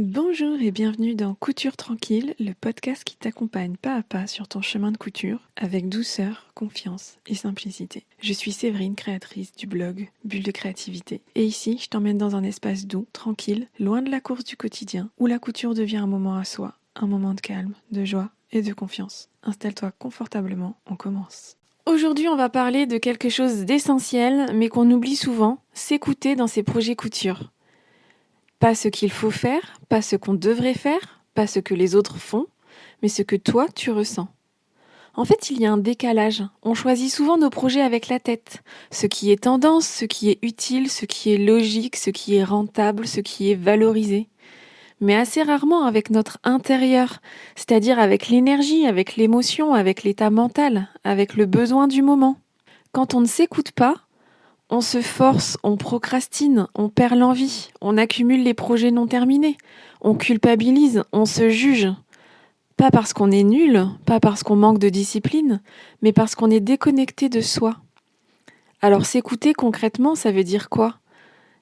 Bonjour et bienvenue dans Couture Tranquille, le podcast qui t'accompagne pas à pas sur ton chemin de couture avec douceur, confiance et simplicité. Je suis Séverine, créatrice du blog Bulle de créativité. Et ici, je t'emmène dans un espace doux, tranquille, loin de la course du quotidien, où la couture devient un moment à soi, un moment de calme, de joie et de confiance. Installe-toi confortablement, on commence. Aujourd'hui, on va parler de quelque chose d'essentiel, mais qu'on oublie souvent, s'écouter dans ses projets couture. Pas ce qu'il faut faire, pas ce qu'on devrait faire, pas ce que les autres font, mais ce que toi, tu ressens. En fait, il y a un décalage. On choisit souvent nos projets avec la tête. Ce qui est tendance, ce qui est utile, ce qui est logique, ce qui est rentable, ce qui est valorisé. Mais assez rarement avec notre intérieur, c'est-à-dire avec l'énergie, avec l'émotion, avec l'état mental, avec le besoin du moment. Quand on ne s'écoute pas, on se force, on procrastine, on perd l'envie, on accumule les projets non terminés, on culpabilise, on se juge. Pas parce qu'on est nul, pas parce qu'on manque de discipline, mais parce qu'on est déconnecté de soi. Alors s'écouter concrètement, ça veut dire quoi ?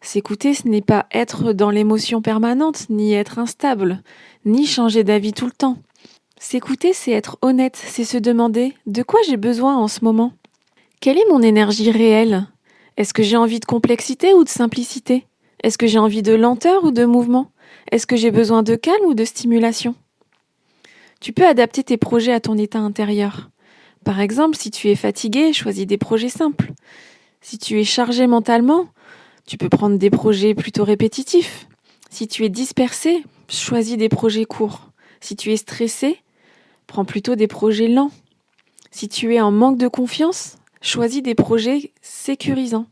S'écouter, ce n'est pas être dans l'émotion permanente, ni être instable, ni changer d'avis tout le temps. S'écouter, c'est être honnête, c'est se demander de quoi j'ai besoin en ce moment. Quelle est mon énergie réelle ? Est-ce que j'ai envie de complexité ou de simplicité ? Est-ce que j'ai envie de lenteur ou de mouvement ? Est-ce que j'ai besoin de calme ou de stimulation ? Tu peux adapter tes projets à ton état intérieur. Par exemple, si tu es fatigué, choisis des projets simples. Si tu es chargé mentalement, tu peux prendre des projets plutôt répétitifs. Si tu es dispersé, choisis des projets courts. Si tu es stressé, prends plutôt des projets lents. Si tu es en manque de confiance, choisis des projets sécurisants.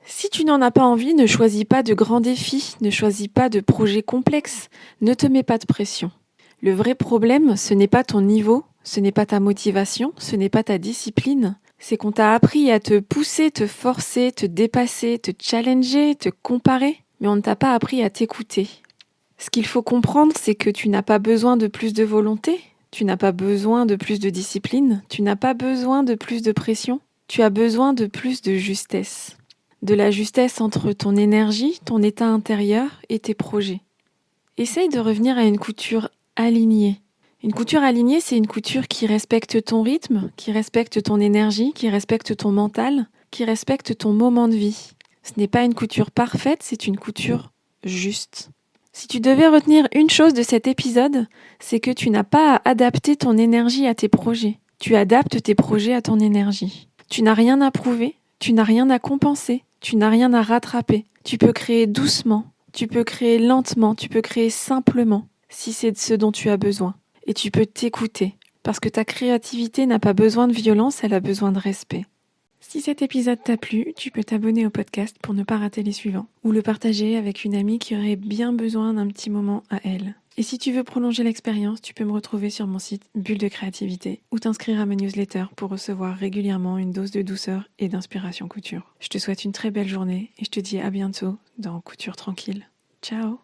Si tu n'en as pas envie, ne choisis pas de grands défis, ne choisis pas de projets complexes, ne te mets pas de pression. Le vrai problème, ce n'est pas ton niveau, ce n'est pas ta motivation, ce n'est pas ta discipline. C'est qu'on t'a appris à te pousser, te forcer, te dépasser, te challenger, te comparer, mais on ne t'a pas appris à t'écouter. Ce qu'il faut comprendre, c'est que tu n'as pas besoin de plus de volonté, tu n'as pas besoin de plus de discipline, tu n'as pas besoin de plus de pression, tu as besoin de plus de justesse. De la justesse entre ton énergie, ton état intérieur et tes projets. Essaye de revenir à une couture alignée. Une couture alignée, c'est une couture qui respecte ton rythme, qui respecte ton énergie, qui respecte ton mental, qui respecte ton moment de vie. Ce n'est pas une couture parfaite, c'est une couture juste. Si tu devais retenir une chose de cet épisode, c'est que tu n'as pas à adapter ton énergie à tes projets. Tu adaptes tes projets à ton énergie. Tu n'as rien à prouver, tu n'as rien à compenser, tu n'as rien à rattraper. Tu peux créer doucement, tu peux créer lentement, tu peux créer simplement, si c'est de ce dont tu as besoin. Et tu peux t'écouter, parce que ta créativité n'a pas besoin de violence, elle a besoin de respect. Si cet épisode t'a plu, tu peux t'abonner au podcast pour ne pas rater les suivants, ou le partager avec une amie qui aurait bien besoin d'un petit moment à elle. Et si tu veux prolonger l'expérience, tu peux me retrouver sur mon site Bulle de créativité ou t'inscrire à ma newsletter pour recevoir régulièrement une dose de douceur et d'inspiration couture. Je te souhaite une très belle journée et je te dis à bientôt dans Couture Tranquille. Ciao!